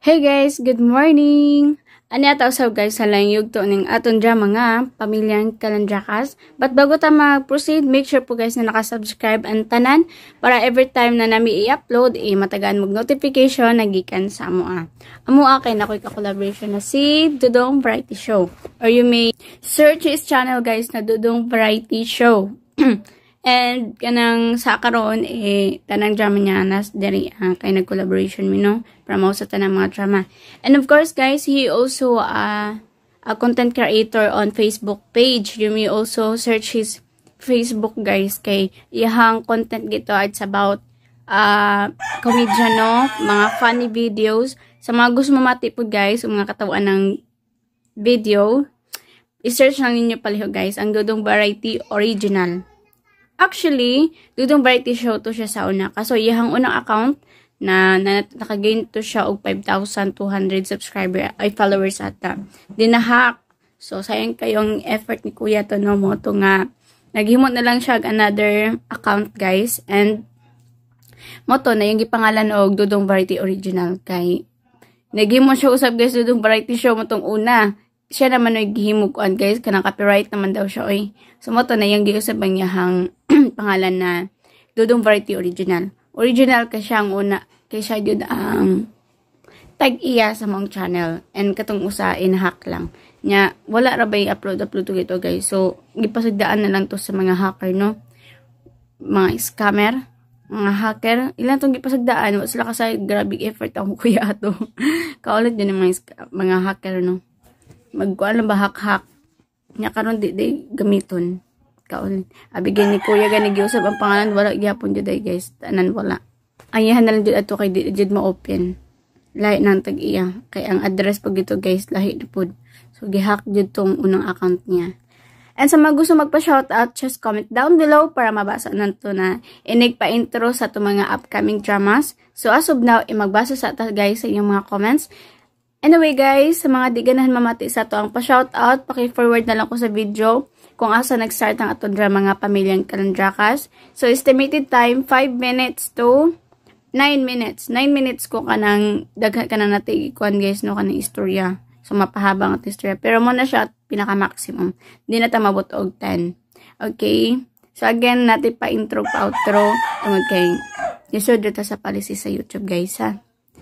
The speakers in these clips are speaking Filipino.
Hey guys, good morning! Ani ata usab guys sa langyog to ning aton drama nga pamilyang Kalandrakas. But bago ta mag-proceed, make sure po guys na naka-subscribe ang tanan para every time na nami i-upload matagaan mag notification nagikan sa amoa. Amoa kay nakoy ka-collaboration na si Dudong Variety Show. Or you may search his channel guys na Dudong Variety Show. And kanang sa karon tanang drama niya nas diri kay nag-collaboration mi no para mao sa tanang mga drama. And of course guys, he also a content creator on Facebook page. You may also search his Facebook guys kay iyang content gito it's about comedy no, mga funny videos. Sa mga gusto mamati po guys, mga katawan ng video, i-search lang ninyo palihog guys ang Dudong Variety Original. Actually, Dudong Variety Show to siya sa una. Kaso, iyang unang account na nakagain to siya og 5,200 subscriber ay followers ata. Dinahack. So, sayang kayong effort ni Kuya to no mo to nga. Naghimot na lang siya another account guys. And, mo to na yung gipangalan og Dudong Variety Original. Kay, naghimot siya usab guys Dudong Variety Show mo tong una. Siya naman ay gihimuguan guys, kanang copyright naman daw siya oy. So mo to na yung giusab ang yahang pangalan na Dudong Variety Original. Original ka siya ang una, kay siya yun ang tag-iya sa mong channel. And katong usa in-hack lang. Nya wala ra bay upload to gito guys. So gipasagdaan na lang to sa mga hacker no. Mga scammer, mga hacker, ilan tong gipasagdaan, wa sila kasay grabe effort ang kuya ato. Kaulit din yung mga hacker no. Magkuan lang ba hak-hak nya karon di gamiton kaon abigay ni kuya gani giusab ang pangalan wala gyapon jud guys tanan wala ayahan na lang jud ato kay di jud ma-open lahi nang tag-iya kay ang address pag dito guys lahi na pud so gihack jud tong unang account niya. And sa mga gusto magpa-shoutout, just comment down below para mabasa nanto na inig pa intro sa itong mga upcoming dramas. So as of now, magbasa sa ta guys sa inyong mga comments. Anyway guys, sa mga di ganahan mamati sa to ang pa-shoutout, paki-forward na lang ko sa video kung asa nag-start ang aton drama nga pamilyang Kalandrakas. So estimated time 5 minutes to 9 minutes. 9 minutes ko kanang daghan kanang nati ikuan guys no kanang istorya. So mapahaba ang istorya. Pero mo na siya pinaka-maximum. Di na ta mabot og 10. Okay? So again, natin pa intro pa outro tungod kay isod ta sa policy sa YouTube guys ha.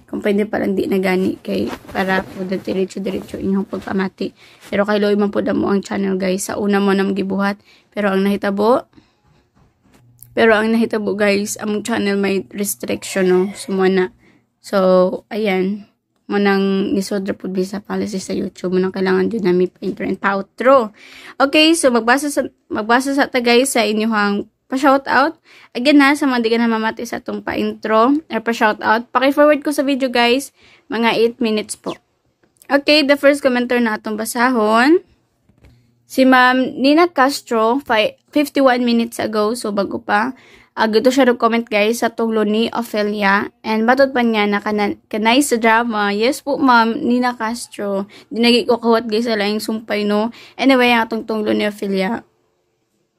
Kung pwede palang di na gani kay para po diretso inyong pagpamati. Pero kay Loy man po mo ang channel guys. Sa una mo nang gibuhat. Pero ang nahitabo guys, ang channel may restriction no. Sumuna. So, ayan. Manang nisodra po sa policy sa YouTube. Manang kailangan dyan namin pa-intro and pa-outro. Okay, so magbasa sa ta guys sa inyong pa-shoutout. Again na, sa mga di ka na mamati sa itong pa-intro or pa-shoutout, paki-forward ko sa video guys, mga 8 minutes po. Okay, the first commenter na itong basahon, si Ma'am Nina Castro, 51 minutes ago, so bago pa, gito siya nag-comment guys sa tunglo ni Ophelia, and matod pa niya na kanay sa drama. Yes po Ma'am Nina Castro, dinagi ko kawat guys sa laing sumpay no. Anyway, ang atong tunglo ni Ophelia,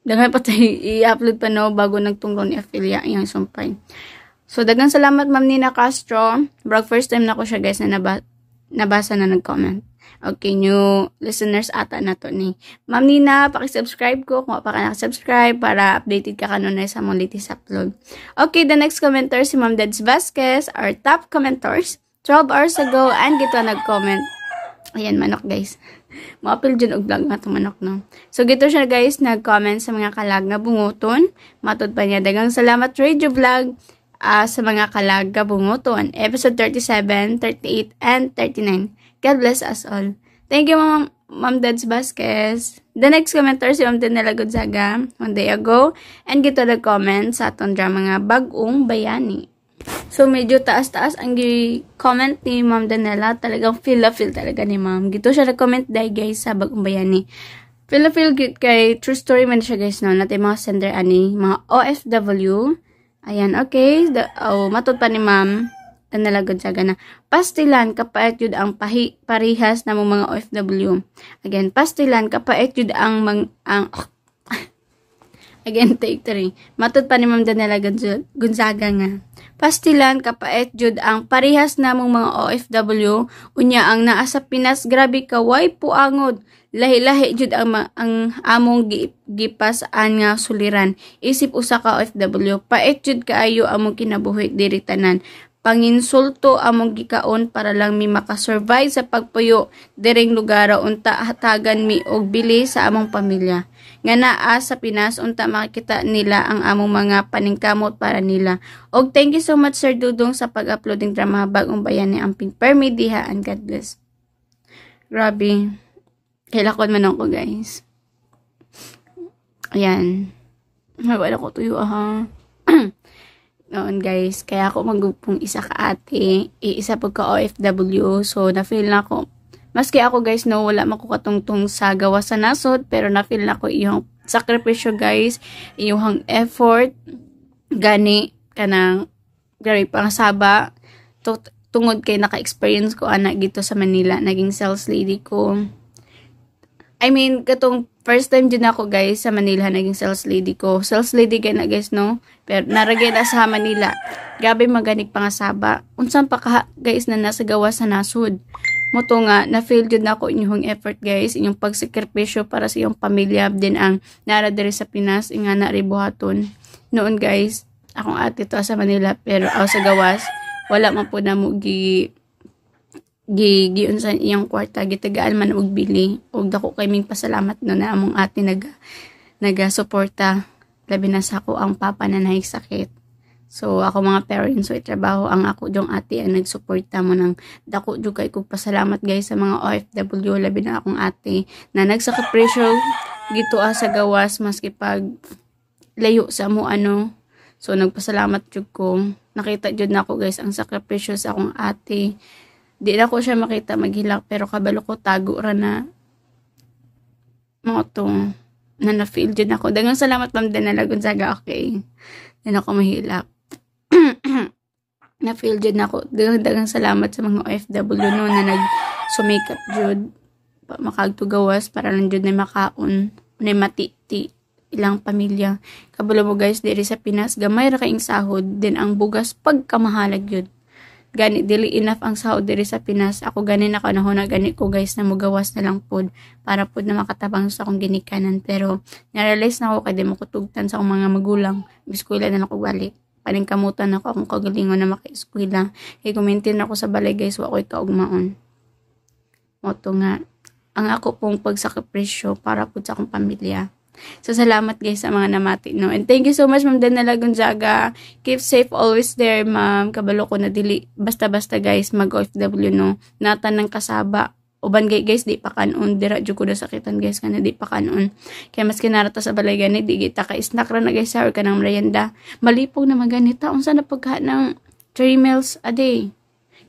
dagan pa tayo i-upload pa no bago nagtunglo ni Ophelia yung sumpay. So dagang salamat Ma'am Nina Castro. Brag first time na ko siya guys na nabasa na nag-comment. Okay, new listeners ata na to ni Ma'am Nina, paki-subscribe ko kung pa ka nakasubscribe para updated ka kanunay sa mong latest upload. Okay, the next commenter si Ma'am Deds Vasquez, our top commenters 12 hours ago, and gito nag-comment. Ayan, manok guys. Maapil dyan og vlog nga itong manok, no? So, gito siya guys, nag-comment sa mga kalag nga bunguton. Matod pa niya, dagang salamat Radio Vlog sa mga kalag nga bunguton. Episode 37, 38, and 39. God bless us all. Thank you, Ma'am Deds Vasquez. The next commenter si Ma'am Denela Gonzaga, 1 day ago. And gito nag-comment sa atong drama nga Bagong Bayani. So, medyo taas-taas ang comment ni Ma'am Danela. Talagang feel talaga ni Ma'am. Gito siya nag-comment dahil guys sa Bagong Bayani. Feel kay true story man siya guys no. Natin mga sender ani, mga OFW. Ayan, okay. Matod pa ni Ma'am Danela Gonzaga na pastilan kapait yun ang parihas na mga OFW. Again, pastilan kapait yun ang Again, take 3. Matod pa ni Ma'am Daniela Gonzaga nga. Pastilan, kapait jud ang parehas namong mga OFW, unya ang naa sa Pinas, grabe ka, way puangod. Lahi-lahi jud ang among gipasaan nga suliran. Isip usa ka OFW, pait jud kaayo among kinabuhi diri tanan. Panginsulto among gikaon para lang mi makasurvive sa pagpuyo diring lugar unta hatagan mi og bili sa among pamilya. Nga naa sa Pinas unta makita nila ang among mga paningkamot para nila. Og thank you so much Sir Dudong sa pag-uploading drama Bagong Bayan ni Amping Permi diha and God bless. Grabe. Kailakon man ako guys. Ayan. Wala ko tuyo ha. Noon guys, kaya ako magupong isa ka ate, isa po ka OFW, so na-feel na ako. Maski ako guys, no, wala makukatungtong sa gawa sa nasod, pero na-feel na ako iyong sakripisyo guys, iyong effort, gani, kanang, gari pangasaba, tungod kay naka-experience ko anak dito sa Manila, naging sales lady ko. I mean, katong first time din ako guys sa Manila naging sales lady ko. Sales lady kaya na guys no. Pero naragay na sa Manila. Gabi maganik pangasaba. Unsan pa ka guys na nasa gawa sa nasud. Moto nga na-feel jud na ako inyong effort guys, inyong pagsakripisyo para sa iyong pamilya din ang nara diri sa Pinas nga na ribuhaton. Noon guys, akong ate to sa Manila pero sa gawas wala man po na mo giunsan iyang kwarta gitagaan man og bili og dako kay ming pasalamat no na among ate naga-suporta labi na sa ako ang papa na sakit. So ako mga parents so trabaho ang ako jong ate ang nagsuporta mo nang dako jud kay kog pasalamat guys sa mga OFW labi na akong ate na nagsakripisyo gito sa gawas maski pag layo sa mo ano. So nagpasalamat jud ko. Nakita jud nako guys ang sakripisyo sa akong ate. Di na ko siya makita maghilak pero kabalo ko tago ra na mga to na na-feel din ako. Dagang salamat Ma'am Daniela Gonzaga, okay. Di na ako mahilak. Na-feel din ako. Dagang salamat sa mga OFW no na nag-sumikap jud makagtugawas para lang jud na makaon na matiti ilang pamilya. Kabalo mo guys diri sa Pinas gamay ra kaing sahod din ang bugas pagkamahalag jud. Gani dili enough ang sahod diri sa Pinas. Ako gani na kanahon na gani ko guys na mugawas na lang pod para pod na makatabang sa akong ginikanan. Pero na-realize na ako kay di mo kutugtan sa akong mga magulang. Eskwela na ako balik. Paningkamutan ako akong kagalingon na maka-eskwela. Kay kumintin ako sa balay guys wa ko'y kaugmaon. Moto nga ang ako pong pagsakripisyo para pod sa akong pamilya. So, salamat guys sa mga namati, no? And thank you so much, Ma'am Daniela Gonzaga. Keep safe always there, ma'am. Kabalo ko na dili. Basta-basta guys, mag-OFW, no? Natan ng kasaba. Uban guys, di pa kanon. Dira dyo ko na sakitan guys, kana di pa kanon. Kaya mas kinarata sa balay ganit, di kita ka-snack ra na guys, or ka ng merienda. Malipong na maganita. Unsa na pagkahat ng 3 meals a day.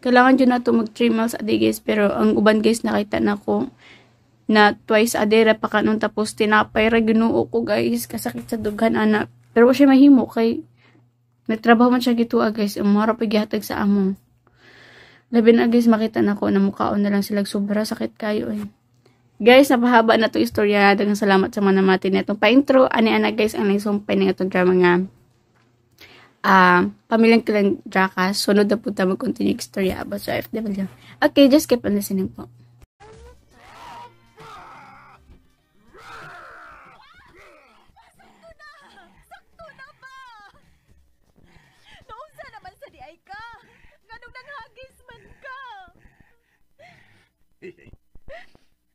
Kailangan dyo na ito mag 3 meals a day guys. Pero ang uban guys, nakita na ko na twice a day pa kanon tapos tinapay ra Ginoo ko guys kasakit sa dughan anak pero siya mahimo kay nagtrabaho man siya gitu guys umara pa gihatag sa amo labi na guys makita na ko na mukhaon na lang sila sobra sakit kayo guys napahaba na to istorya daghang salamat sa mga namati netong pa-intro ani ana guys ang nagsumpay ning atong drama nga pamilyang Kalandrakas sunod na po ta mag-continue istorya about sa FW. Okay, just keep on listening po.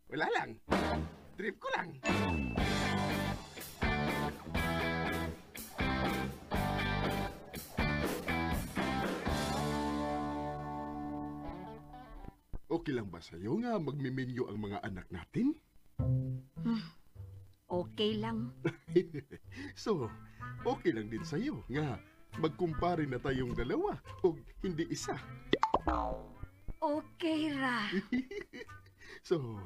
Wala lang. Trip ko lang. Okay lang ba sa'yo nga magmimenyo ang mga anak natin? Okay lang. So, okay lang din sa'yo nga magkumpare na tayong dalawa o hindi isa. Okay ra. So,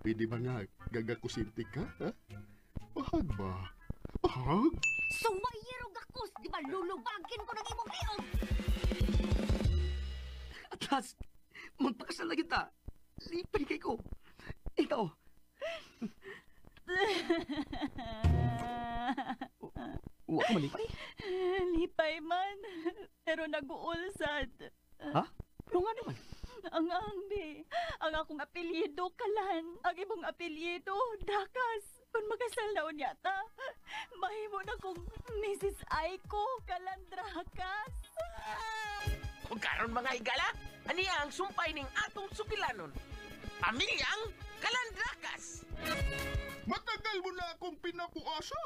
pwede ba nga gagakusinti ka, ha? Pahag ba? Pahag? Sumayirog ako, di ba lulubagin ko ng imong liog? Atlas, magpakasal na kita. Lipay kay ko. Ikaw. Wa ka malipay. Lipay man, pero nag-uulsad. Ha? Pero nga naman. Ang angbi, ang akong apelyido kalan, ang imong apelyido dakas. Kung makasal na unyata, mahimo na kong Mrs. Aiko Kalandrakas. Kung karon mga higala, aniya ang sumpay ning atong sukilanon. Pamilyang Kalandrakas. Matagal mo na akong pinabuasa.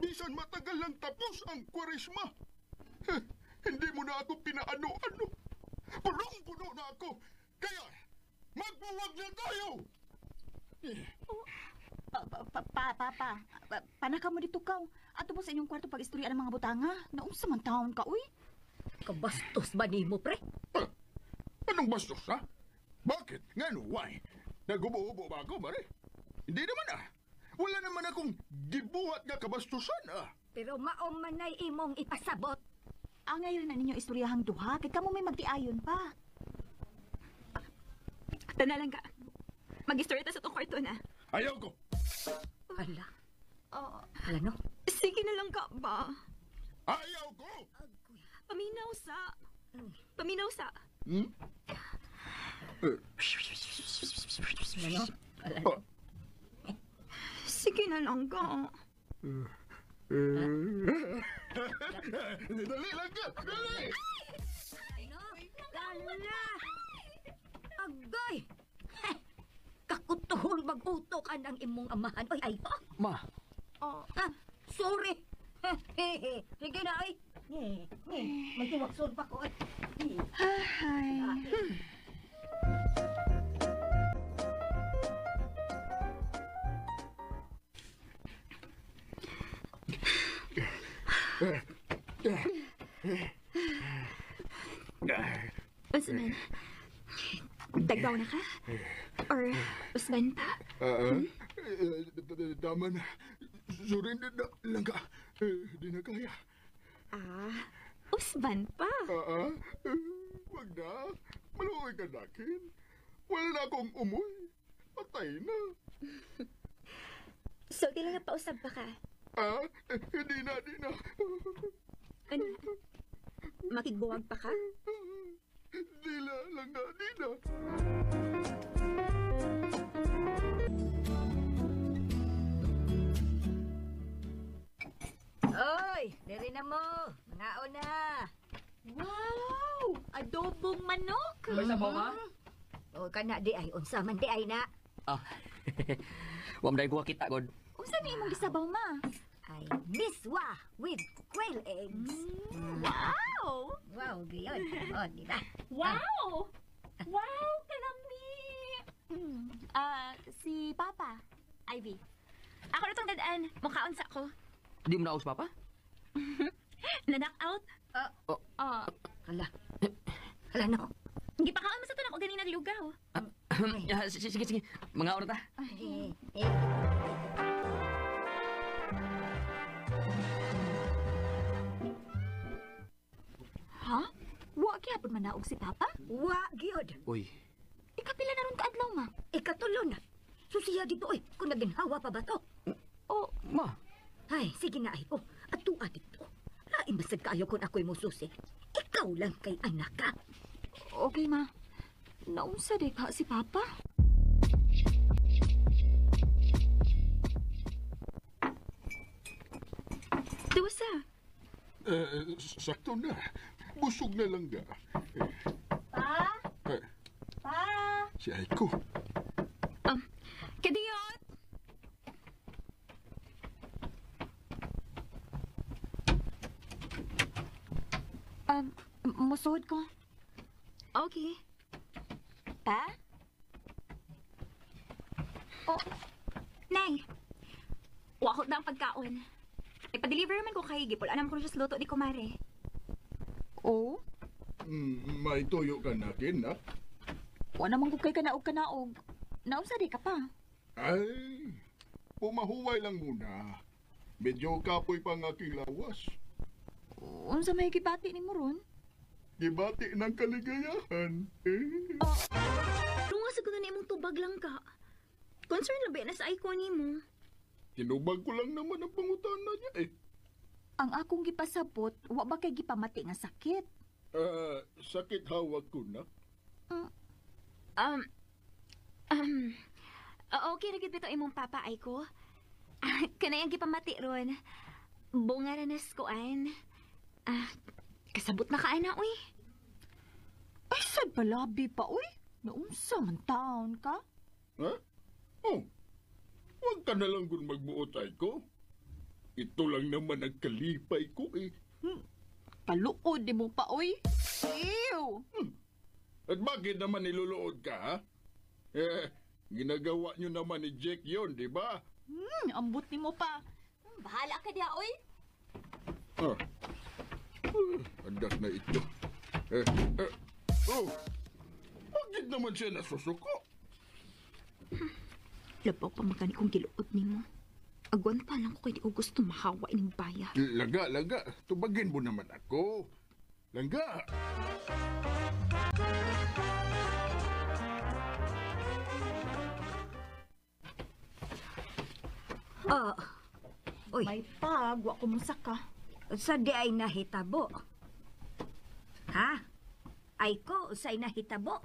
Bisan matagal lang tapos ang kwaresma. Hindi mo na ako pinaano-ano. Punong-puno na ako. Kaya, magbuwag na tayo! Panaka mo dito kaw. Ato mo sa inyong kwarto pag-istorya ng mga butanga. Naunsa man taon ka, uy. Kabastos ba ni mo, pre? Anong bastos, ha? Bakit? Ngano, why? Nagubo-ubo ba ako, Mare? Hindi naman, Wala naman akong gibuhat nga kabastusan, Pero maomanay imong ipasabot. Angay rin na ninyo istoryahang duha. Kaya kamo may magtiayon pa. Tanalang ka. Mag-istorya ta sa itong kwarto na. Ayaw ko! Hala. Hala no? Sige na lang ka ba? Ayaw ko! Paminaw sa... Paminaw sa... Hmm? Hala no? Hala no? Sige na lang ka. Dali lang ka! Dali! Ano? Hala! Agay! Kakutuhol mag-utok ka ng imong amahan. Oy, ay, Ma, sorry. Sige na, ay. Magtiwagson pa ko. Ay. Usman, dagdaw na ka? Or Usman pa? Tama na. Sorry na lang ka. Di na kaya. Usman pa? Wag na. Maluoy ka nakin. Wala na akong umoy. Patay na. So, di lang pausap pa ka? Di na. Ano? Makigbuwag pa ka? Dila lang na, di na. Oy, diri na mo. Naon na. Wow! Adobong manok! may sabaw ma? O kana di ay unsa man di ay na. Wa man ko kita god. Unsa ni imong gisabaw ma? Ay miswa with quail eggs. Wow! Wow, giyon. O, di ba? Wow! Wow, kalami! Si Papa, Ivy. Ako na itong dadaan. Mukhaon sa ko. Di mo naus papa? Na-knock out? Hala. Hala no. Hindi pa kaon masatan ako ganina lugaw. Sige. Mga oras ta. Ha? Wa gyapon man naog si Papa? Wa gyud. Uy, Ikapila na ron ka adlaw ma. Ikatulo na. Susiya dito oy, kung naginhawa pa ba to? Oh, ma. Ay, sige na ay ko. Atua dito. Lain basag kaayo kung ako'y mususi. Ikaw lang kay anak ka. okay ma. Naunsa di ka si Papa? Diwasa? Sakto na. Busog na lang ga. Pa? Eh, Pa? si Aiko. Kadiyot? Musuod ko. Okay. Pa? Oh, Nay. Wakot na ang pagkaon. Ipa-deliver man ko kay Gipol. Anam ko siya sa luto di kumare. Oh? May tuyo ka nakin, na? Wala naman ko kay kanaog. Naunsa di ka pa? Ay, pumahuway lang muna. Medyo kapoy pa ang aking lawas. Unsa may gibati ni mo ron? Gibati ng kaligayahan. Runga sa na imong tubag lang ka. Concern labi na sa icon ni mo. Tinubag ko lang naman ang pangutana niya Ang akong gipasabot, wa ba kay gipamati nga sakit? Sakit hawak ko na. Okay na gid bitaw imong papa ay ko. Kanay ang gipamati ron. Bunga ra nas kuan. Kasabot na ka ana uy. Ay, sad palabi pa, uy. Naunsa man taon ka? Ha? Oh, huwag ka na lang kung magbuot ay ko. Ito lang naman ang kalipay ko eh. Kaluod di mo pa, uy. Ew! At bakit naman niluluod ka, ha? Ginagawa nyo naman ni Jake yon, di ba? Ambot ni mo pa. Bahala ka diya uy. Andas na ito. Bakit naman siya nasusuko? Labaw pa magani kong giluod nimo. Agwan pa lang ko kay di ko gusto mahawa ining baya. Laga. Tubagin mo naman ako. Langga. Uy, May pag, wa ko musaka. sa di ay nahitabo. Ha? Ay ko, sa nahitabo.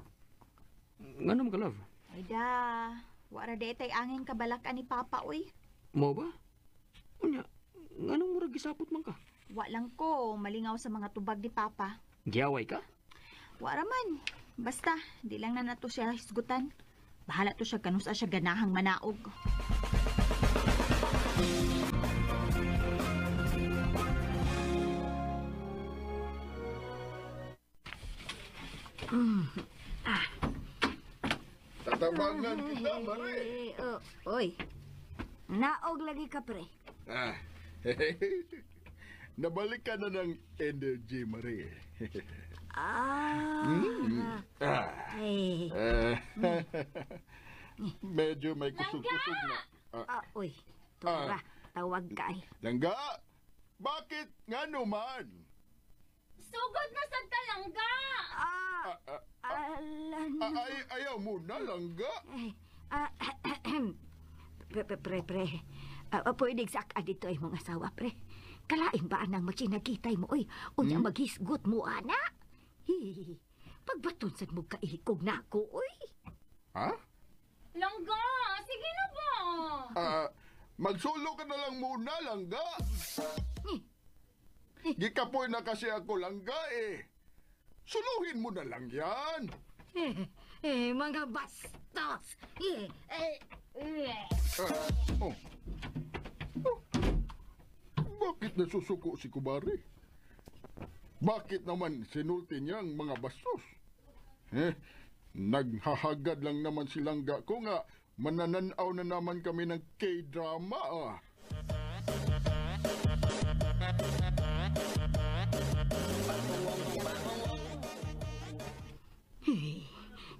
Nga naman ka, love? Ay da, wara de tay angin kabalakan ni Papa, uy. Mo ba? Unya, nga nang murag gisapot man ka? Wa lang ko, malingaw sa mga tubag ni Papa. Giyaway ka? Wara man. Basta, di lang na nato siya hisgutan. Bahala to siya kanus siya ganahang manaog. Tatabangan kita, Mare. Oy, naog lagi ka, pre. Nabalik ka na ng energy, Mare. Medyo may kusog-kusog na. Uy, tura, tawag ka ay. Langga, bakit nga naman? Sugod na sad ka langga. Alan. Ayaw mo na, Langga. Pre. Pwede sak dito ay mga asawa, pre. Kalain ba anang magsinagkitay mo, oy? Unya maghisgot mo, ana? Pagbaton sad mo kailikog na ako, oy. Ha? Langga, sige na ba? Magsulo ka na lang muna, Langga. Gikapoy na kasi ako, Langga, eh. Suluhin mo na lang yan. Mga bastos. Bakit nasusuko si Kubari? Bakit naman sinulti niyang mga bastos? Naghahagad lang naman si Langga ko nga manananaw na naman kami ng K-drama,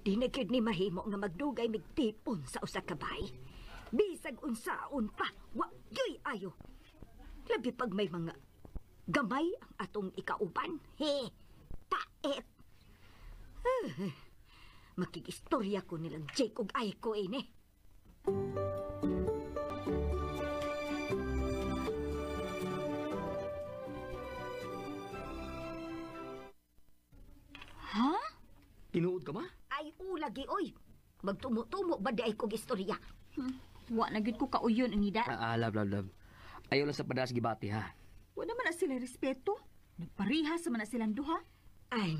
Di na gyud ni mahimo nga magdugay migtipon sa usa ka bay. Bisag unsaon pa, wa gyoy ayo. Labi pag may mga gamay ang atong ikauban. Taet. Makigistorya ko nilang Jake ug Aiko ini. Ha? Tinuod ka ma? Ay ulagi oy. Magtumo-tumo ba di ay kog istorya? Wa na gid ko kauyon anida. Love. Ayaw lang sa padas gibati, ha? Wa naman na sila respeto. Nagparihas man na silang duha. Ay,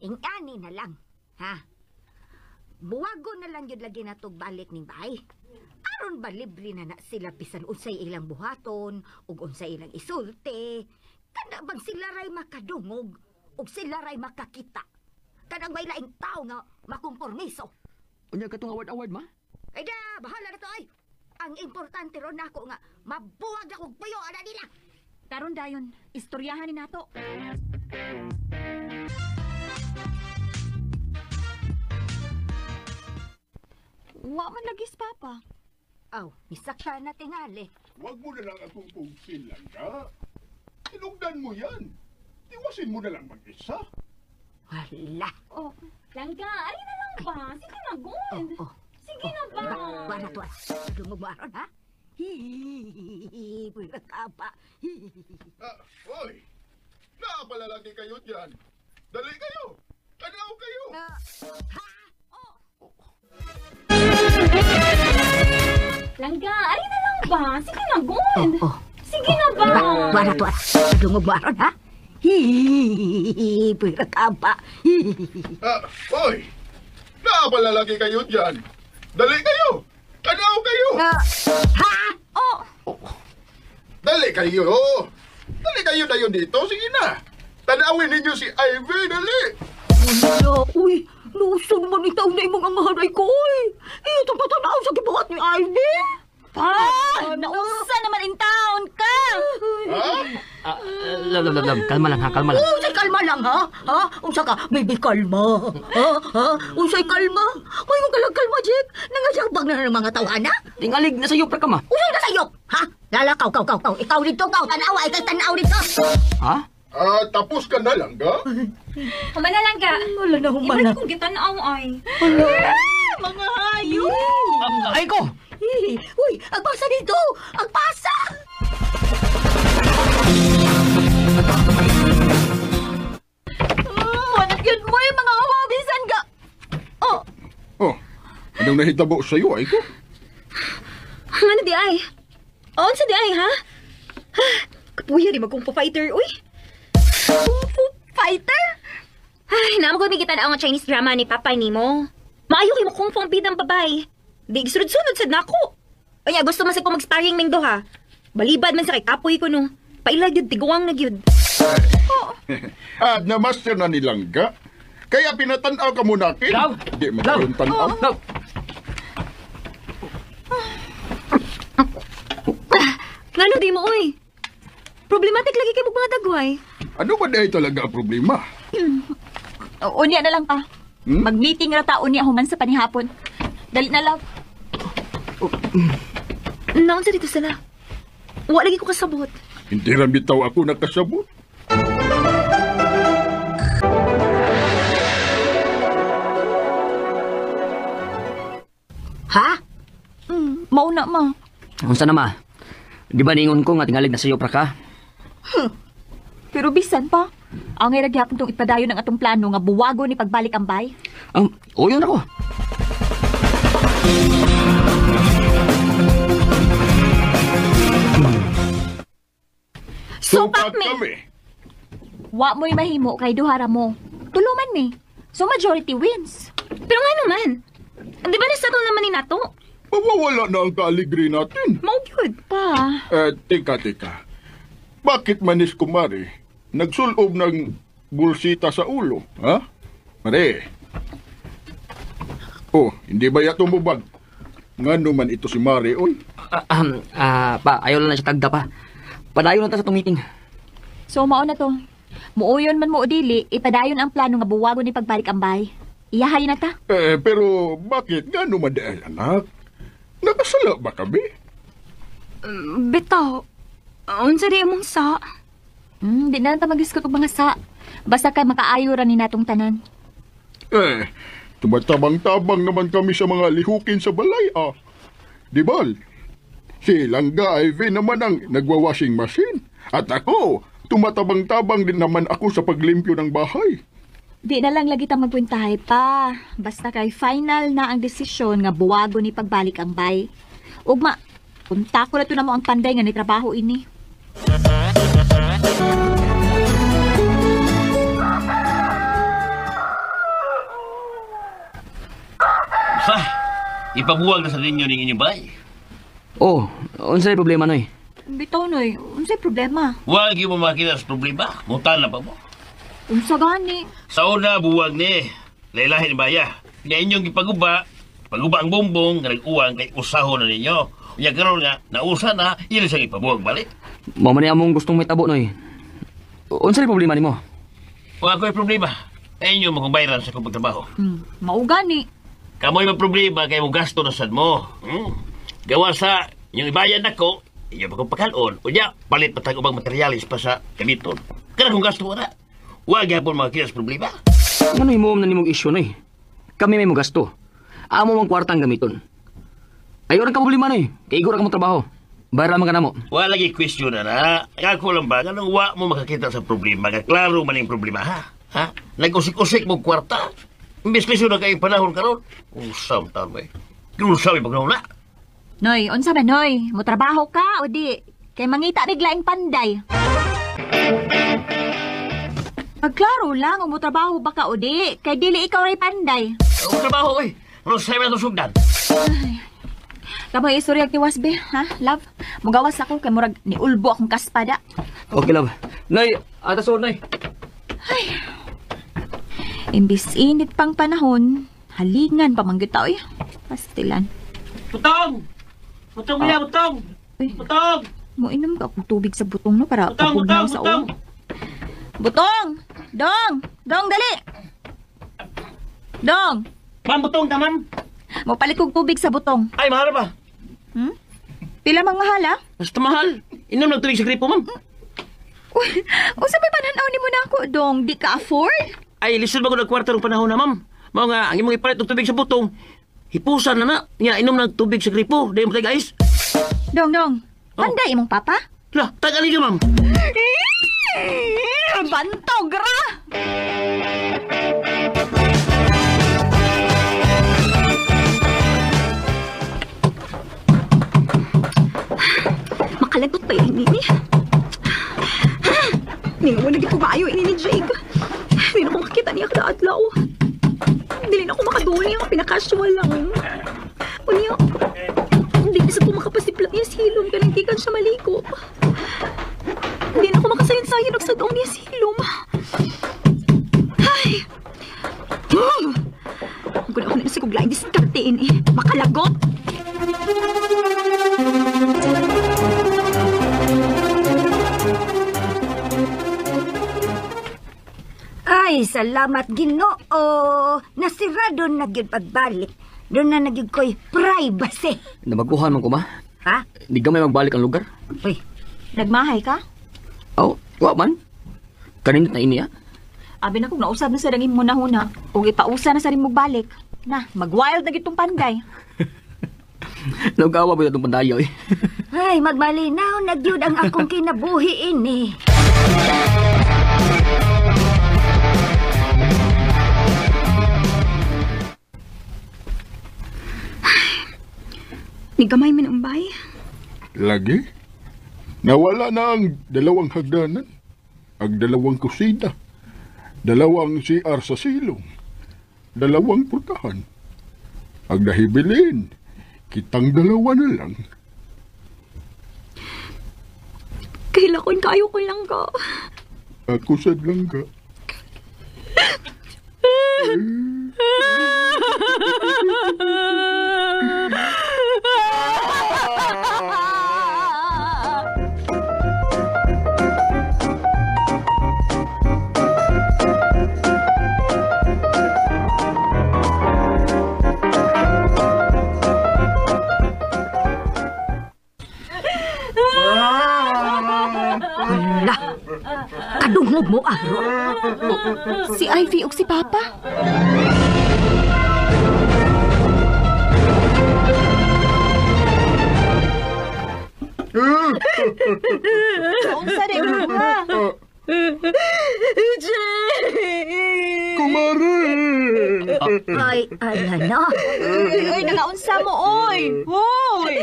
ingani na lang, ha? Buwago na lang yun lagi natog balik ning bahay. Aron ba libre na sila bisan unsay ilang buhaton, ug unsay ilang isulti. Kada bang sila ray makadungog, ug sila ray makakita. Kadang may laing tao nga makompormiso. Unya katong award-award, ma? Ay da, bahala na to ay. Ang importante ron nako nga, mabuwag akong puyo ana nila. Taron dayon, istoryahan ni nato. Wa man lagis, Papa. Aw, misakya na tingali. Huwag mo na lang akong pungsin, Langga. Tinugdan mo yan. Iwasin mo na lang mag-isa. Wala. Oh, langga, ari na lang ba? Sige na, good. Oh. Sige na ba? Wala to. Dungog mo aron, ha? Pwera ka pa. Oy! Naapalalaki kayo dyan. Dali kayo! Tanaw kayo! Langga, ay na lang ba? Sige na, good. Sige na ba? Wala to, dungog mo aron, ha? Pwera ka pa. Oy! Naapalalaki kayo dyan. Dali kayo! Tanaw kayo! Dali kayo! Dali kayo na yun dito. Sige na! Tanawin ninyo si Ivy. Dali! Uy, lusog man itaw na imong amaharay ko, uy. Ito pa tanaw sa gibuhat ni Ivy. Nausa naman in town ka! Ha? Lam, kalma lang ha, kalma lang. Unsay kalma lang, ha? Ha? Unsa ka, baby, kalma. Ha? Unsay kalma? Uy, mong kalma, Jack. Nangasyabang na ng mga tawana. Tingalig na sa'yo, pra ka ma. Unsay na sa'yo? Ha? Lalakaw, kaw. Ikaw dito, kaw. Tanawa, ikaw tanaw dito. Ha? Tapos ka na lang, ga? Human na Langga. Wala na humana. Ibalik kong gitanaw ay. Mga hayop! Ay ko! Uy, agpasa dito! Agpasa! Manag yun mo yung mga hawabisan ka! Oh, Oh, anong nahitabo sa'yo, ay ko? Ano di ay? On sa di ay, ha? Kapuya di magkung fighter, uy. Kung Fu Fighter? Ay, naman ko migitan ang Chinese drama ni Papa ni mo. Maayo kay mo kung pong bidang babay. Di sunod-sunod sad nako. Anya gusto man sa ko mag-sparring ning duha. Balibad man sa kay kapoy ko no. Pailag yun, tiguang na yun. Na-master na nilang ga? Kaya pinatanaw ka muna, kin? Love! Di mo kayong tanaw. Love! Ngano di mo, uy? Problematic lagi kay mga dagway. Ano ba dahil talaga ang problema? Unya na lang pa. Hmm? Mag-meeting na taon niya human sa panihapon. Dali na lang. Naon sa dito sila? Wa lagi ko kasabot. Hindi rin bitaw ako nakasabot. Ha? Mauna ma. Unsa na ma? Di ba ningon ko nga tingalig na sa'yo, pra ka? Pero bisan pa. Ang iragyapon tong ipadayo ng atong plano nga buwago ni pagbalik ang bay. Oo, yun ako. Supak mi! kami. Wa mo'y mahimo kay duhara mo. Tuluman mi. So majority wins. Pero nga naman. Di ba nasa to naman ni nato? Mawawala na ang kaaligri natin. Mao gyud pa. Teka. Bakit manis kumari? Nagsulob ng bulsita sa ulo, ha? Mare. Oh, hindi ba yato mo bag? Nga naman ito si Mare, oy. Pa, ayaw lang na siya tagda pa. Padayon na ta sa itong meeting. So mao na to. Muuyon man mo o dili, ipadayon ang plano nga buwago ni pagbalik ang bay. Iyahay na ta. Pero bakit nga naman dahil, anak? Nakasala ba kami? Bitaw. Unsa di mong sa? Di na lang ta mag-discuss og mga sa. Basta kay makaayo ra ni natong tanan. Tumatabang-tabang naman kami sa mga lihukin sa balay, ah. Di ba? Si Langga Ivy naman ang nagwa-washing machine. At ako, tumatabang-tabang din naman ako sa paglimpyo ng bahay. Di na lang lagi ta magpuntahay pa. Basta kay final na ang desisyon nga buwago ni pagbalik ang bay. Ugma, punta ko na to na mo ang panday nga ni trabaho ini. Ipabuwag na sa ninyo ng inyong bay. Oh, unsa yung problema noy? Bitaw noy, unsay problema? Huwag yung mamakita sa problema. Mutan na pa mo. Unsa gani? Sa una, buwag ni. Lailahin baya. Kaya inyong ipaguba. Paguba ang bumbong, nga nag-uwang kay usaho na ninyo. Kaya karoon nga, nausa na, yun siyang ipabuwag balik. Mama niya mong gustong may tabo noy. Unsa yung problema nimo? Huwag ako yung problema. Kaya inyo magkumbayran sa kong pagtrabaho. Mao gani. Kamoy may problema kaya mong gasto na sad mo. Gawa sa yung ibayan ako, iyo pa kong pakalon. O niya, palit pa tayo ubang materialis pa sa kamiton. Kaya kung gasto wala. Huwag yapon mga kinas problema. Ano himo na nimong isyu noy? Kami may mo gasto. Amo mang kwartang gamiton. Ayaw rin ka problema noy. Kay igor ka mong trabaho. Bayra man ka na mo. Wala lagi question na. Ako lang ba, anong wa mo makakita sa problema? Klaro man yung problema, ha? Ha? Nag-usik-usik mo kwarta. Imbis lisyo na kayo panahon karon. Usam tama eh. Usam yung panahon na. Noy, unsa man Noy? Mo trabaho ka o di? Kay mangita biglaing panday. Pagklaro lang, mo trabaho ba ka o di? Kay dili ikaw ray panday. Ang trabaho eh. Ano sa'yo na sugdan? Kamay istorya ti Wasbe, ha? Love, mugawas ako kay murag ni ulbo akong kaspada. Okay, love. Nay, atas o, Nay. Imbis init pang panahon, halingan pa mangyud tao eh. Pastilan. Butong! Butong niya, butong! Butong! Mo inom ka akong tubig sa butong no para pabugnaw sa butong! ulo. Butong! Dong! Dong, dali! Dong! Ma'am, butong ka, ma'am! Mo palit kong tubig sa butong. Ay, mahal ba? Pila mang mahal, ha? Basta mahal. Inom ng tubig sa gripo, ma'am. Uy, o sabi ba nanaw ni mo na ako, Dong? Di ka afford? Ay, lisod ba ko nagkwarta ng panahon na, ma'am? Mga nga, ang imong ipalit ng tubig sa butong, hipusan na na. Nga, inom ng tubig sa gripo. Dahil mo tayo, guys. Dong, Dong. Panday imong papa? Lah, tagalin ka, ma'am. Bantog, ra! Makalagot pa yung ini. Hindi mo naging kumayo ini ni Jake. Hindi na ko makakita niya kada adlaw. Hindi na ako makaduli ang pinakasual lang. Unya, hindi isa ko makapasipla niya silom ka nang gikan siya maligo. Hindi na ako makasayin-sayin og sa doong niya silom. Ay! Ang guna ako na sa kuglaing diskartein eh. Makalagot! Ay, salamat Ginoo. Nasirado na gyud pagbalik. Doon na nagyud ko'y privacy. Namaguhan man ko, ma. Ha? Di gamay magbalik ang lugar. Uy, Nagmahay ka? Oh, wa man. Kaninit na ini, ah. Abi na kung nausab na sa dangin mo na huna. Kung ipausa na sa rin mo balik. Na, mag-wild na gitong panday. Nagawa mo itong pandayo, eh. ay, magmalinaw na gyud ang akong kinabuhi ini. Ni gamay man ang bay. Lagi? Nawala na ang dalawang hagdanan. Ang dalawang kusina. Dalawang CR sa silong. Dalawang putahan. Ang nahibilin, kitang dalawa na lang. Kahilakon kayo ko lang ka. Ako sad lang ka. Hala, kadungog mo aro. Si Ivy o si Papa? Unsa rin mo ha? Kumare! Ay, ano? Ay, nakaunsa mo, oy! Hoy!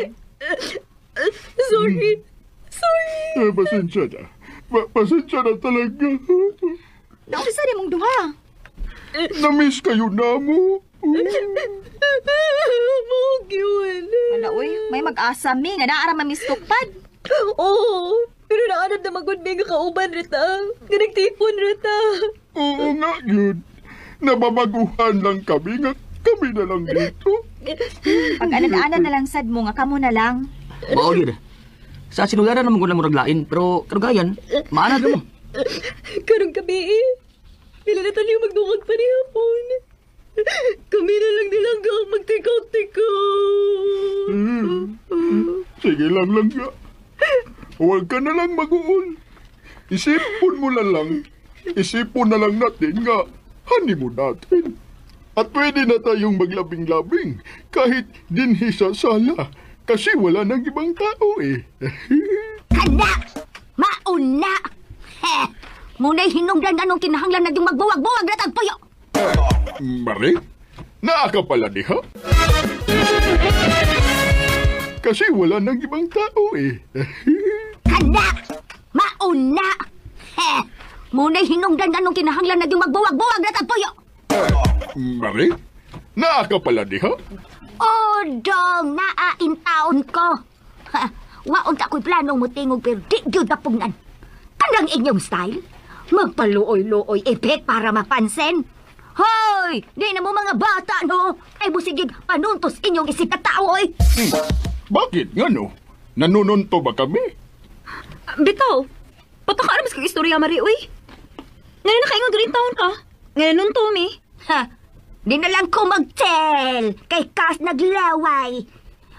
Sorry. Pasensya na. Pasensya na talaga. Naunsa rin mong duha? Namiss kayo na mo. Mog yun. Ala, uy, may mag-asa mi nga naara mamistukpad. Oo, pero naanap na magod may nga kauban rita. Nga nagtipon rita. Oo nga yun. Nababaguhan lang kami nga kami na lang dito. Pag anan-anan na lang sad mo nga kamo na lang. Mao yun. Sa sinugara naman ko na mo naglain, pero karugayan, maanad mo. Karong gabi eh. Pila na tayo magdungag pa ni hapon. Kami na lang nilang magtikaw-tikaw. Sige lang nga. Huwag ka na lang mag-uol. Isipon mo na lang. Isipon na lang natin nga honeymoon natin. At pwede na tayong maglabing-labing kahit dinhi sa sala. Kasi wala nang ibang tao eh. Kada! Mauna! Heh! Muna'y hinungdan anong kinahanglan na yung magbuwag-buwag na tagpuyo! Mare, naa ka pala diha? Kasi wala nang ibang tao eh. Kada! Mauna! Heh! Muna'y hinungdan anong kinahanglan na yung magbuwag-buwag na tagpuyo! Mare, naa ka pala diha? Oh, dong! Naain taon ko! Ha! Waon ako'y planong mutingog pero di yun napugnan. Kanang inyong style? Magpaluoy-luoy epek para mapansin? Hoy! Di na mo mga bata, no? Ay busigig panuntos inyong isip na tao, oy! Bakit nga no? Nanununto ba kami? Bitaw, pataka naman sa istorya, Mari, uy. Ngayon na kaingon green town ka. Ngayon nun, Tommy. Ha! Di na lang ko mag-tell kay Kas naglaway.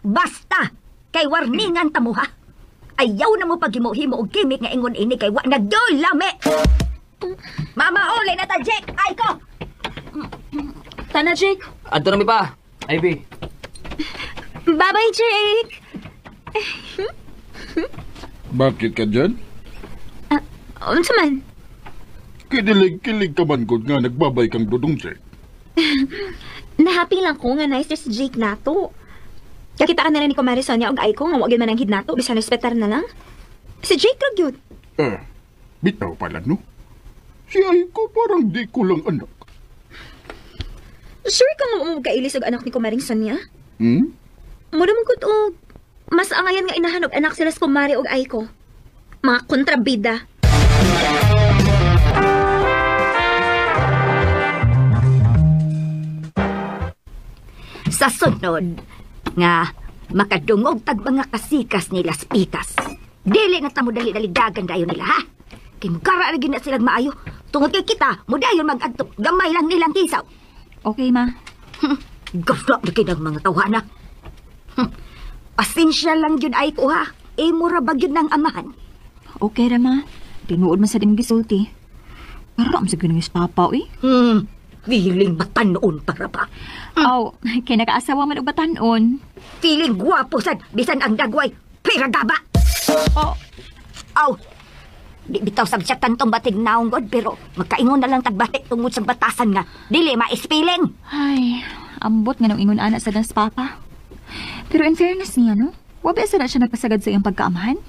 Basta, kay warningan tamo ha. Ayaw na mo pag-himo-himo og kimik nga ingon ini kay wa nagyoy lami. Mama, ole na ta, Jake! Ay ko! Tana, Jake. Adto na mi pa. Ivy. Bye-bye, Jake. Bakit ka dyan? Unsa man? Kidilig-kilig ka man gud nga nagbabay kang dudong Jake. Nahappy lang ko nga nice si Jake nato. Kakita ka na rin ni Kumari Sonia og Aiko nga wagin man ang hid nato bisan respetar na lang. Si Jake ra gyud. Bitaw pala no? Si Aiko parang di ko lang anak. Sure ka nga mo kailis og anak ni Kumaring Sonia? Mura mong gud og mas angayan nga inahanog anak sila sa Kumari og Aiko. Mga kontrabida. Sa sunod, nga makadungog tag mga kasikas ni Las Pitas. Dili na tamo dali-dali-dagan dayon nila, ha? Kay mugara na gina silang maayo. Tungod kay kita, mudayon mag-adtop. Gamay lang nilang kisaw. Okay, ma. Gaflak na kinang mga tawana. Pasensya lang yun ay ko, ha? Mura ba yun ng amahan? Okay ra, ma. Tinuod man sa din gisulti. Para sa ganang papa, eh. Feeling batanon para ba? Aw, kay naka-asawa man og batanon. Feeling gwapo sad, bisan ang dagway. Piragaba! Oh. Aw! Di bitaw sa siya tantong batig naong god, pero magkaingon na lang tagbatik tungod sa batasan nga. Dili ma-spilling! Ay, ambot nga nung ingon anak sa das papa. Pero in fairness niya, no? Wabi asa na siya nagpasagad sa iyang pagkaamahan?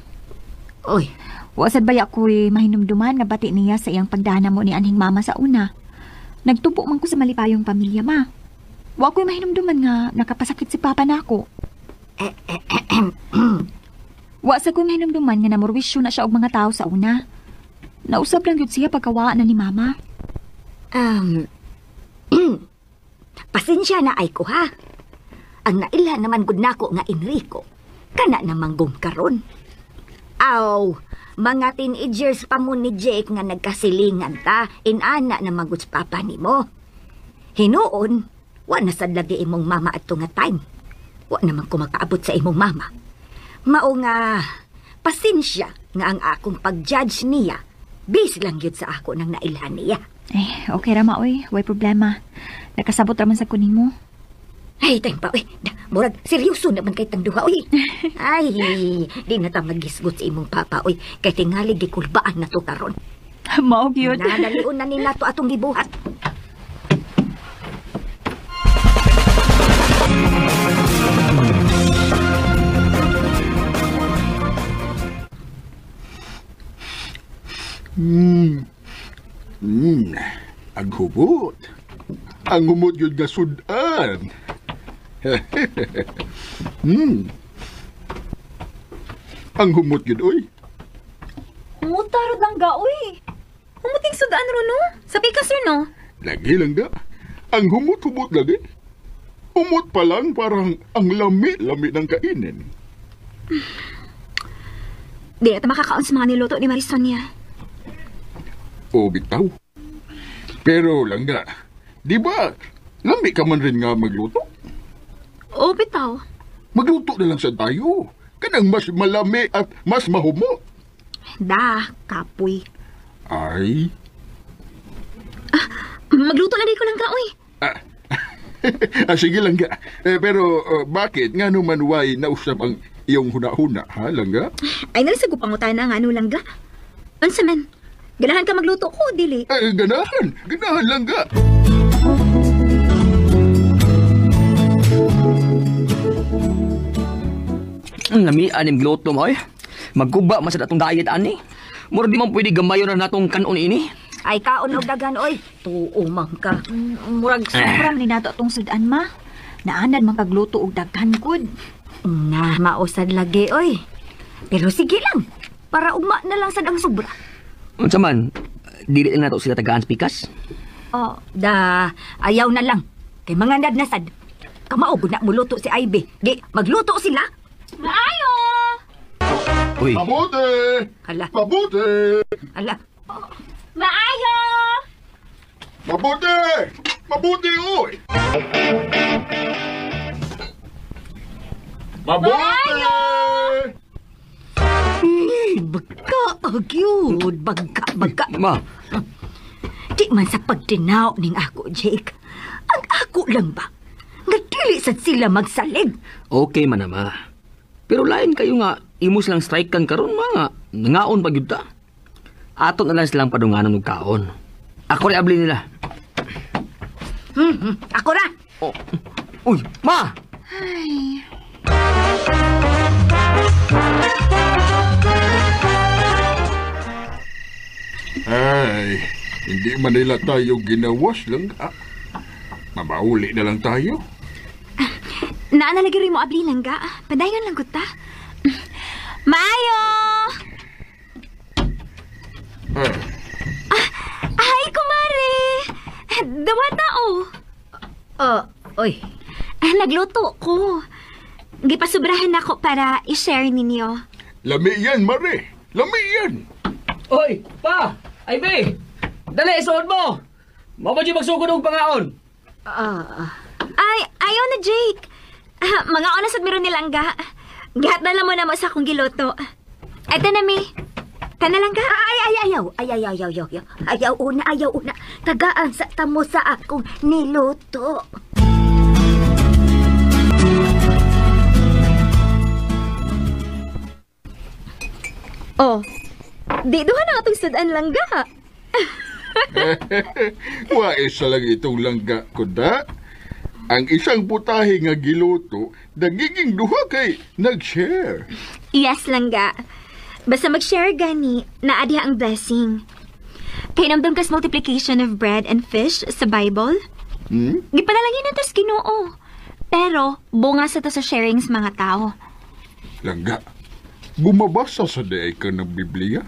Uy, wasad baya ko'y mahinumduman nga bati niya sa iyang pagdana mo ni anhing mama sa una. Nagtubo man ko sa malipayong pamilya, ma. Wa ko'y mahinumduman nga nakapasakit si papa nako. Wa sa ko'y mahinumduman nga namurwisyo na siya og mga tao sa una. Nausap lang yun siya pagkawa na ni mama. Pasensya na ay ko, ha? Ang naila naman gud nako nga Enrico, kana namang gumkaron. Aw, mga teenagers pa mo ni Jake nga nagkasilingan ta, inana na maguts papa ni mo. Hinoon, wa na sad lagi imong mama adto nga time. Wa naman ko makaabot sa imong mama. Mao nga, pasensya nga ang akong pag-judge niya, base lang yun sa ako nang nailhan niya. Okay ra ma, oy. Way problema. Nakasabot raman sa kuning mo. Ay, tayong pa, uy. Murag, seryoso naman kay tang duha, uy. Ay, di na ta magisgot sa imong papa, uy. Kay tingali gikulbaan na to karon. Mao gyud. Nadalion na ni nato atong gibuhat. Ang humot. Ang humot yun nga sudan. Ang humot yun, oy. Mutarod lang ga, uy. Humuting sudaan ro, no? Sa pikas ro, no? Lagi lang da. Ang humot-humot lagi. Humot pa lang parang ang lami-lami ng kainin. Di na makakaon sa mga niluto ni Marisonia. O bitaw. Pero lang da. Di ba, lami ka man rin nga magluto? O, bitaw. Magluto na lang sa tayo. Kanang mas malami at mas mahumo. Da, kapoy. Ay. Magluto na di ko lang ka, uy. Sige langga. Pero bakit nga naman way nausap ang iyong huna-huna, ha langga? Ay, nalisag ko pangutana nga ano langga. Unsa man? Ganahan ka magluto ko, dili. Ganahan langga. Lami, anim gluto mo, eh. Magkuba man sa datong diet, ani. Mura di man pwede gamayon na natong kanon ini. Ay, kaon og dagan, oy. Tuo man ka. Murag sobra man ni nato atong sudan ma. Naanad man kagluto og daghan gud. Na, mausad lagi, oy. Pero sige lang. Para ugma na lang sad ang sobra. Unsa man, dili na nato sila tagaan pikas. Oh, ayaw na lang. Kay mga nadnasad. Kamao na muluto si Ivy. Di, magluto sila. Maayo! Uy, Mabuti! Hala, Mabuti! hala. Maayo! Mabuti! Mabuti, oy! Mabuti! Bagka, agyod. Bagka. ma, Di man sa pagtinaw ning ako, Jake. Ang ako lang ba? Nga dili sad sila magsalig. okay man na, ma. Pero lain kayo nga, imos lang strike kan karon mga nangaon pa gyud ta. Ato na lang silang padunganon og kaon. Ako rin abli nila. Ako ra. Oh. Uy, ma! Ay, hindi man nila tayo ginawas langga. Mabauli na lang tayo. Naanalagi rin mo abli langga. Padayon lang gud ta. Maayo! Ay, kumare! Dawata Oy. Nagluto ko. Gipasubrahan ako para i-share ninyo. Lami yan, Mare. Lami yan. Oy, pa! Ay, be! Dali, isuod mo! Mabadyo magsugod og pangaon. Ay, ayaw na, Jake. Mga oras at meron nilangga. Gihat na lang mo na mo sa akong giluto. Ay, tanami. Tanalangga. Ayaw. Ayaw una. Tagaan sa tamo sa akong niluto. Oh, di doon na atong sudan langga. Wais lang itong langga ko da. Ang isang putahe nga giluto, nagiging duha kay nag-share. Yes, langga. Basta mag-share gani, naadiha ang blessing. Kay namdam kas multiplication of bread and fish sa Bible. Gipanalangin na tas Ginoo. Pero, bunga sa ta sa sharing sa mga tao. Langga, bumabasa sa daay ka ng Biblia?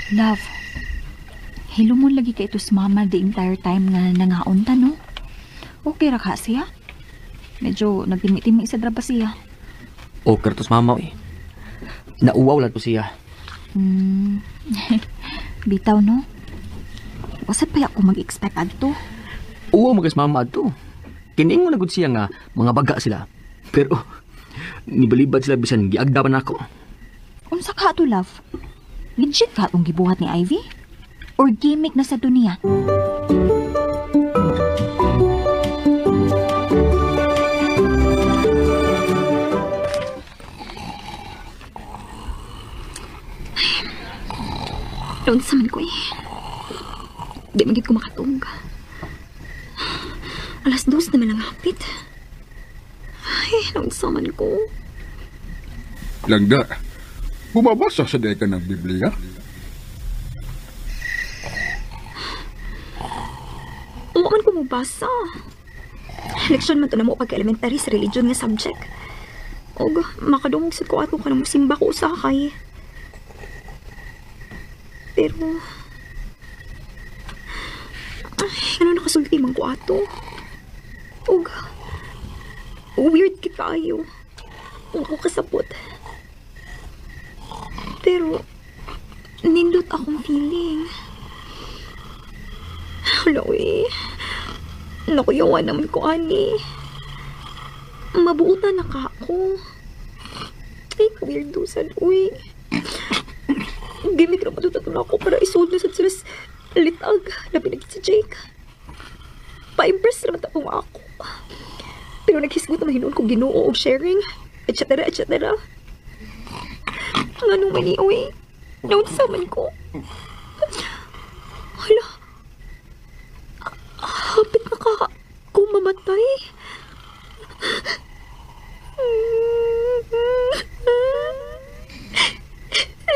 Love, hilumon lagi ka ito sa mama the entire time nga nangaon ta, no? Okay ra ka siya? Medyo nagtimi-timi sa draba siya. O, kartos mama, eh. Nauwaw lang to siya. Bitaw, no? Wasap pa ako mag-expect adto. Uwaw magas mama to. Kining mo nagud siya nga mga baga sila. Pero, nibalibad sila bisan giagda pa nako. Unsa ka to, love? Legit ka itong gibuhat ni Ivy? Or gimmick na sa dunia? Doon sa man ko eh. Di magigit ko makatulog. 2:00 naman ang hapit. Ay, doon sa man ko. Langga, bumabasa sa daay ka ng Biblia? Uwakan ko mabasa. Leksyon man to na mo pagka-elementary sa religion nga subject. Og, makadungog sa ko ato ka na simba ko sa kay. Pero, ay, ano nakasulti man ko ato? Og, weird ka kayo. Ako kasapot. Pero, nindot akong feeling. Wala eh. Nakuyawan naman ko, ani. Mabuutan na ka ako. Ay, weirdo sad, uy. Di may pinapatutan ako para isood na sa silas litag na pinagkit si Jake. Pa-impress naman tapong ako. Pero naghisgot na mahinuon kong Ginoo og sharing, etc. etc. Ang anong maniuwi, naunsaman ko. Hala, hapit na ka kung mamatay.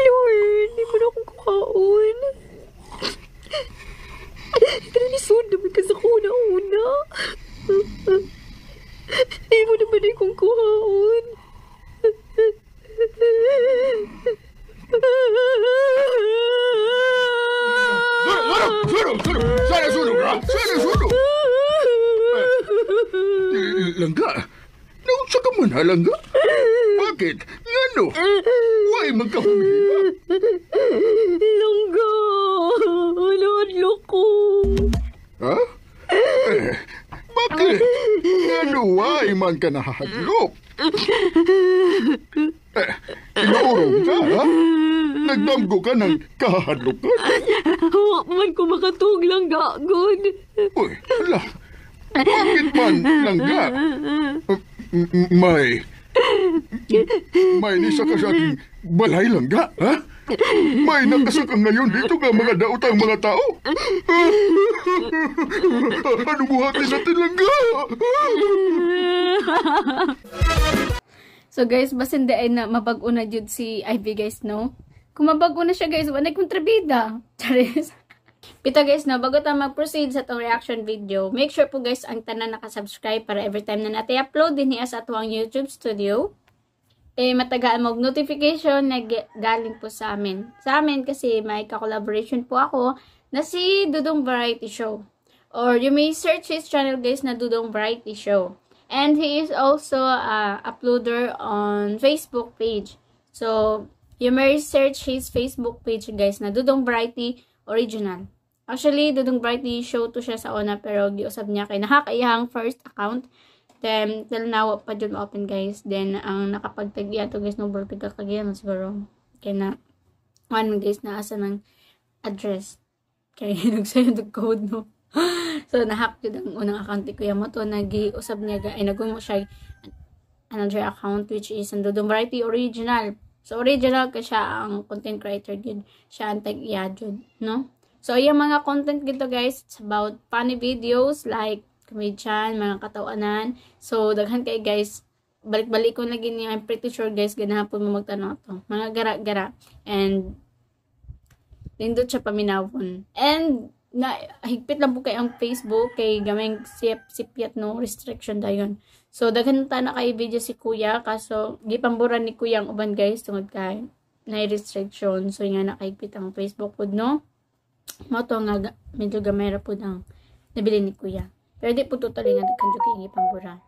Lord, di mo na akong kukaon. Pero nisod naman ka sa kuna-una. Di mo naman ay kong kuhaon. Sunog ka! Sana sunog! Langga, naunsa ka man ha, Langga? Bakit? Ngano? Huwag magkahumiha. Langga, ano ko? Ha? Bakit? Ngano huwag man ka nahahadlok? Inaurong ka, ha? Nagdamgo ka ng kahadlokan. Huwag man ko makatug lang gagod. Uy, hala. Bakit man, Langga? May nisa ka sa ating balay, Langga, ha? May nakasa ka ngayon dito ka mga daotang mga tao. Ano buhatin natin, Langga? So guys, basin di ay na mabag-o na jud si Ivy guys, no? Kung mabag-o na siya guys, wala kontrabida. Charis. Pito guys, no, bago tayo mag-proceed sa itong reaction video, make sure po guys ang tanan nakasubscribe para every time na natin upload din niya sa atuang YouTube studio. Matagaan mag-notification na galing po sa amin. Sa amin kasi may ka-collaboration po ako na si Dudong Variety Show. Or you may search his channel guys na Dudong Variety Show. And he is also a uploader on Facebook page. So, you may search his Facebook page guys na Dudong Variety Original. Actually, Dudong Variety Show to siya sa una pero giusab niya kay nahack iyang first account. Then, till now, pa dyan open guys. Then, ang nakapagtagya to guys, no bro, tigakagya na siguro. Kaya na, one guys, na asa ng address. Kaya nagsayo ng code, no. So, nahack yun ang unang account ni Kuya mo to. Nag-iusab niya, ay nagumo siya another account which is ang Dudong Variety Original. So, original ka siya ang content creator yun. Siya ang tag-iya yun, no? So, yung mga content gito guys, it's about funny videos like comedian, mga katawanan. So, daghan kay guys, balik-balik ko lagi niya. I'm pretty sure guys, ganahapon mo magtanong to. Mga gara-gara. And, lindot siya paminawon. And, higpit lang po kay ang Facebook, kay gamay sipyat no, restriction dayon. So, daghan ta na kay video si Kuya, kaso, gipamburan ni Kuya ang uban guys, tungod kay na restriction. So, nga nakahigpit ang Facebook po, no? Moto nga, medyo gamay ra po ang nabili ni Kuya. Pero di po totally nga kanjo kay ipambura.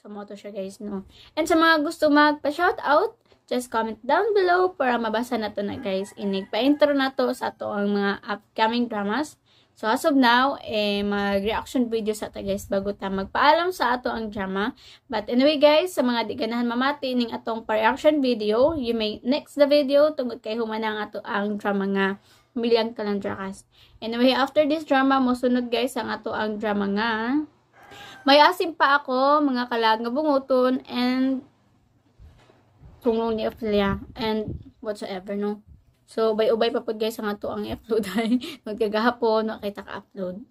So, moto siya guys, no? And sa mga gusto magpa-shoutout, just comment down below para mabasa na to na guys. Pa-intro na to sa to ang mga upcoming dramas. So, as of now, mag-reaction video sa ta guys bago ta magpaalam sa ato ang drama. But anyway guys, sa mga di ganahan mamati ning atong pa-reaction video, you may next the video tungod kay humanang ato ang drama nga Pamilyang Kalandrakas. Anyway, after this drama, mosunod guys ang ato ang drama nga May Asim Pa Ako, Mga Kalag nga Bunguton, and Tungong ni Ophelia, and whatsoever, no? So, ubay pa po guys ang ato ang i-upload ay magkagahapon, nakita ka-upload.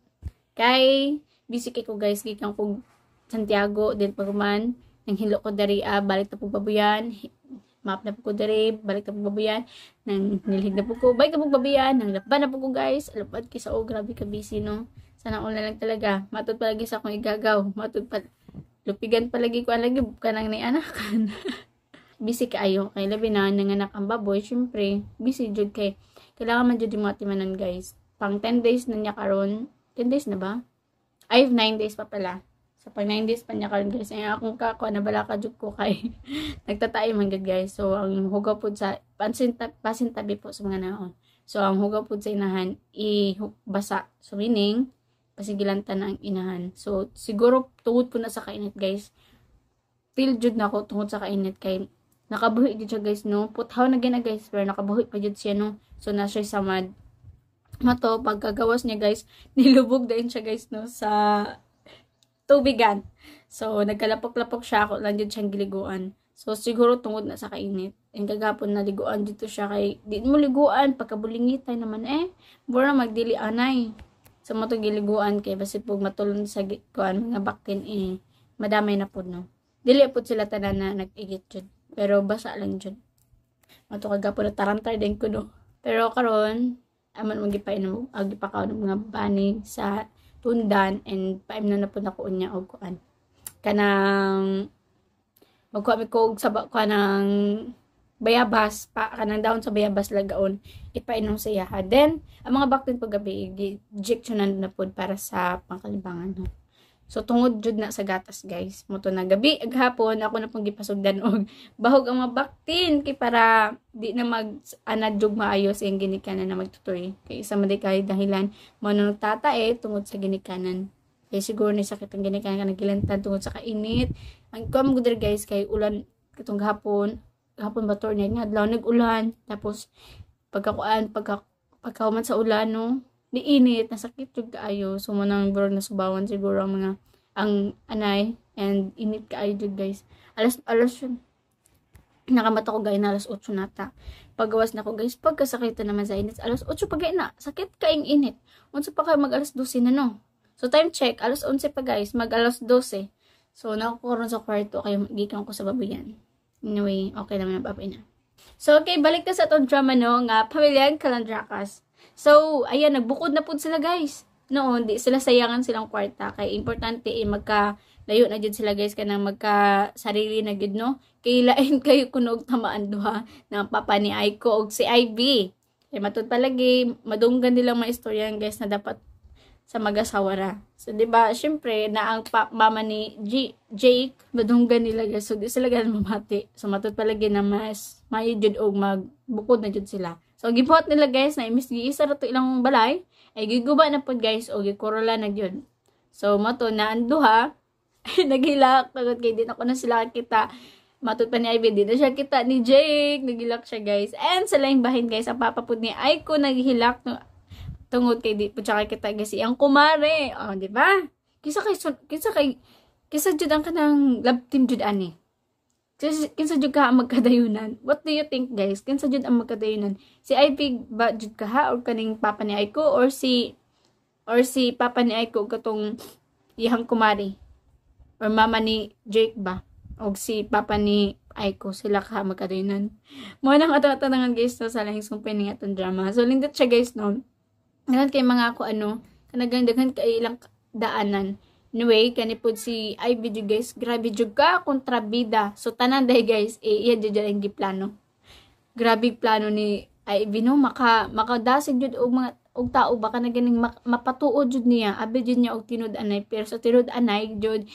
Kay, busy kay ko guys, gikang po Santiago, din pagman, nang hilo ko dari, balik na po babuyan, map na po ko dari, balik na po babuyan, nang nilhig na po ko, balik na po babuyan, nang laban na po ko guys, alapad kisa grabe ka busy, no? Sana all na lang talaga, matod palagi sa akong igagaw, lupigan palagi ko, alagi, kanang ni anakan. Busy kaayo, kay labi na nanganak ang baboy, syempre, busy jud kay, kailangan man jud yung mga timanan guys, pang 10 days na niya karon, 10 days na ba? Ay, 9 days pa pala. So, pag 9 days pa niya karon guys, ay akong kako, nabala ka jud ko kay, nagtatay man gud guys. So, ang hugaw po sa, pasintabi po sa mga naon. So, ang hugaw po sa inahan, basa. So, meaning, pasigilanta na ang inahan. So, siguro, tungod po na sa kainit guys. Feel jud na ako tungod sa kainit kay, nakabuhi jud siya guys no. Puthaw na gina guys, pero nakabuhi pa jud siya no. So na siya sa mato pagkagawas niya guys, nilubog din siya guys no sa tubigan. So nagkalapok-lapok siya, ako lang jud siyang giliguan. So siguro tungod na sa kainit. Ang kagapon na liguan dito siya kay di mo liguan pagkabulingitay naman bura magdili anay. So mo to giliguan kay basi pug matulon sa kuan mga baktin madamay na pud no. Dili pud sila tanan na nag-igit jud. Pero basa lang jud. Mato kagapon na tarantay din ko no. Pero karon aman mo gipainom agipakaw ng mga bani sa tundan and paimnon na pud nako unya og kuan. Kanang magkuha mi ko sa kanang bayabas pa kanang daon sa bayabas lagaon ipainom sa iya. Then ang mga baktin paggabi injectionan na pud para sa pangkalibangan no. So tungod jud na sa gatas guys. Moto na gabi ag hapon ako na pang gipasugdan og bahog ang mga baktin kay para di na mag-anad jug maayo sa iyang ginikanan na magtutoy. Kay isa man kay dahilan mo nagtatae tungod sa ginikanan. Kay siguro ni sakit ang ginikanan kanang gilantan tungod sa kainit. Ang kuam gud guys kay ulan katong hapon bator niya nga adlaw nag-ulan tapos pagkahuman sa ulan no niinit, nasakit jud kaayo. So manang burog na subawan siguro ang anay and init kaayo jud guys. Alas yun. Nakamata ko gay na alas 8 nata. Paggawas na ko guys, pagkasakitan naman sa init, alas 8 pagay na. Sakit kaing init. Unsa pa kayo mag alas 12 na no. So time check, alas 11 pa guys, mag alas 12. So nakukuron sa kwarto kayo gikan ko sa babayan. Anyway, okay naman ang babay na. So okay, balik na sa atong drama no nga Pamilyang Calandracas. So, ayan, nagbukod na pud sila guys. Noon, di sila sayangan silang kwarta. Kaya importante, magka-layo na jud sila guys. Kanang magka-sarili na jud, no? Kaya lain kayo kunog tamaan duha ng papa ni Aiko o si Ivy. Kaya matud palagi, madunggan nilang mga istoryan guys na dapat sa mag-asawa ra. So, diba, syempre, na ang mama ni Jake, madunggan nila guys. So, di sila ganun mamati. So, matud palagi na mas mayo jud o magbukod na jud sila. So, gibuhat nila guys na imis giisa ra to ilang balay, ay giguba na pod guys o gikorola na gyud. So, mato na ang duha, naghilak, tagod kay din ako na sila kita. Matud pa ni Ivy, di na siya kita ni Jake, naghilak siya guys. And sa laing bahin guys, ang papa pod ni Aiko naghilak tungod kay di po siya kita guys, iyang kumare. Oh, di ba? Kisa jud ang kanang love team jud ani. Kinsa jud ka ang magkadayunan? What do you think guys? Kinsa jud ang magkadayunan? Si Ivy ba jud ka ha or kaning papa ni Aiko or si papa ni Aiko katong ihang kumari? Or mama ni Jake ba? O si papa ni Aiko sila ka magkadayunan? Mo nang ato-atangan guys no sa lahing sumpay ning atong drama. So lindot siya guys no. Ngayon kay mga ako kanagang daghan kay ilang daanan. Anyway, kanipod si Ivy jud guys, grabe jud ka kontrabida. So tanan day guys, iya jud ang giplano. Grabe plano ni Ivy no, makadasig jud og tao baka na ganing mapatuod jud niya. Abi jud niya og tinud-anay, pero sa tinud-anay jud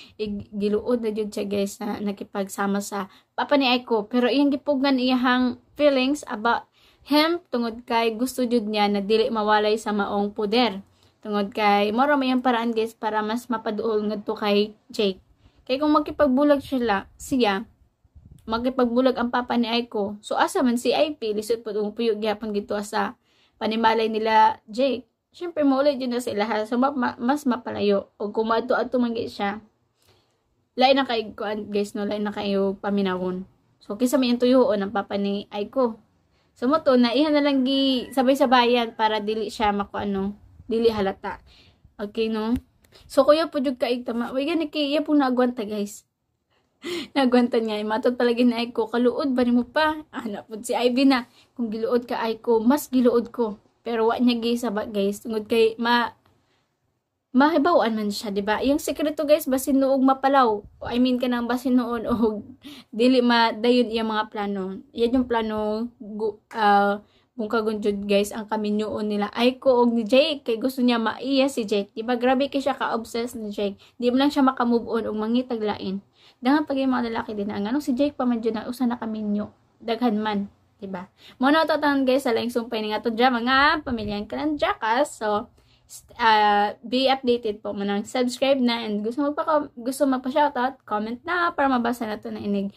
giluod na jud siya guys na nakipagsama sa papa ni Aiko. Pero iyang gipugan iyang feelings about him tungod kay gusto jud niya na dili mawalay sa maong poder. Tungod kay moro may ang paraan guys para mas mapaduol ngadto kay Jake. Kay kung magkipagbulag siya magkipagbulag ang papa ni Aiko. So asa man si Ivy lisod pud og puyog gyapon gito sa panimalay nila Jake. Syempre maulay jud na sila ha. So mas mapalayo og kung madto-adto man siya. Lain na kay guys no, lain na kayo paminawon. So kisa may tuyoon ang papa ni Aiko. So mo to na iha na lang gi sabay-sabayan para dili siya dili halata. Okay, no? So, kuya po jud kaig tama. Uy, gani kay iya pong naagwanta, guys. Naagwanta niya. Matod palagi na Aiko. Kaluod ba ni mo pa? Anak po si Ivy na. Kung giluod ka Aiko, mas giluod ko. Pero wa niya gisaba, guys. Tungod kay mahibawaan man siya, diba? Yung sekreto, guys, basin noog mapalaw. I mean, kanang basin noon o dili madayon iya mga plano. Yan yung plano kung kagunjud guys ang kaminyoon nila Aiko og ni Jake kay gusto niya maiya si Jake. Diba grabe kay siya ka-obsessed ni Jake. Di mo lang siya makamove on og mangitag lain. Dangan pag yung mga lalaki din ang si Jake pa man jud na usa na kaminyo. Daghan man, diba? Mo na tatan guys sa laing sumpay ni atong drama nga Pamilyang Calandracas. So be updated po mo nang subscribe na and gusto magpa-shoutout, comment na para mabasa nato na inig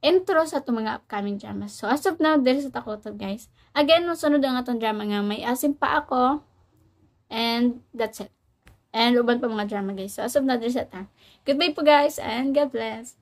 intro sa itong mga upcoming dramas. So, as of now, there sa takoto, guys. Again, sunod ang atong drama nga, may asim pa ako. And, that's it. And, uban pa mga drama, guys. So, as of now, there sa ta. Goodbye po, guys, and God bless.